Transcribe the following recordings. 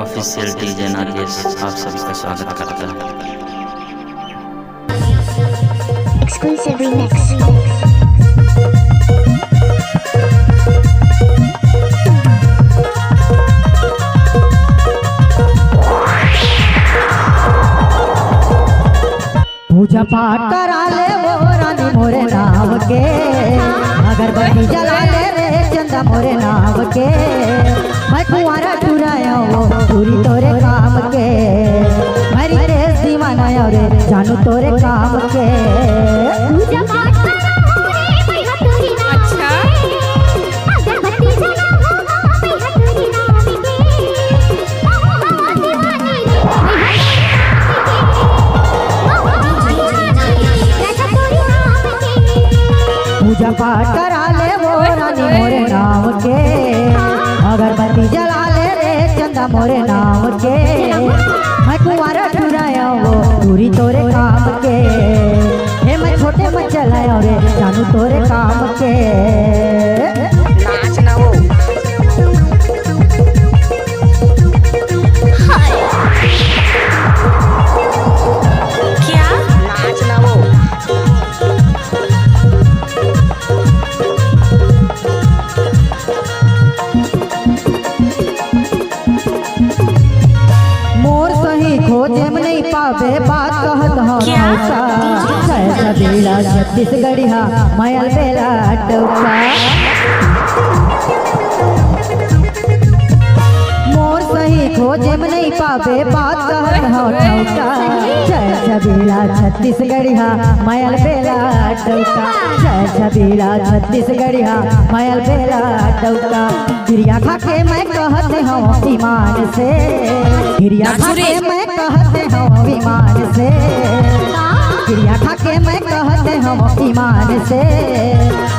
Official DJ Nagesh आप सभी का स्वागत करता है। Exclusive remix. पूजा पाठ करा ले वो रानी मोरे नाम के, अगरबत्ती जला ले रे चंदा मोरे नाम के। मैं कुंवारा चुराया वो चूरी तोरे काम के, मेरी तेज दीवाना रे जानू तोरे काम के। पूजा पाठ करा रे भैया तोरी नाम के, अगरबत्ती जला हो भैया तोरी नाम के। दीवानी पूजा पाठ करा ले वो रानी मोरे नाम के, अगरबत्ती जला ले रे चंदा मोरे नाम के। मैं कुंवारा चुराया वो पूरी तोरे काम के, हे मैं छोटे में चलाया रे जानू तोरे काम के। नाचना वो क्या नाचना वो मोर सही खोजे में नहीं पावे बात कहत हो मौसा। कैसा बेला छत्तीसगढ़िया मायल बेला टौका। मोर सही खोजे में नहीं पावे बात कहत हो मौसा। कैसा बेला छत्तीसगढ़िया मायल बेला टौका। कैसा बेला छत्तीसगढ़िया मायल बेला टौका। गिरिया खा के मैं कहते हूँ ईमान से, गिरिया खा के मैं कहते हूँ ईमान से, गिरिया खा के मैं कहते हूँ ईमान से।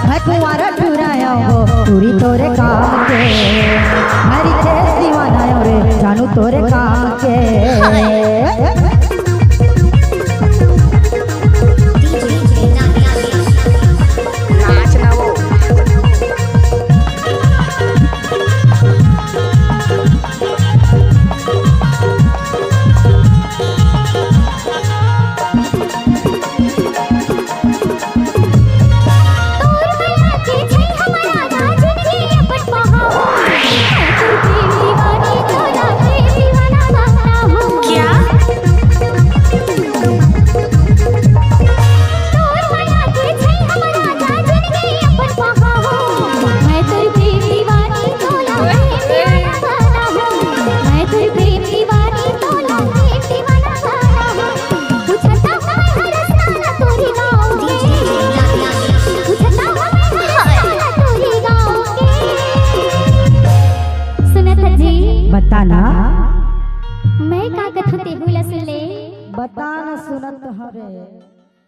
मैं कुंवारा चुराया हो पूरी तोरे काम के, मेरी तेज दीवाना रे जानू तोरे काम के। नाचना वो बताना मैं का कथते हुलस ले बताना सुनत हरे।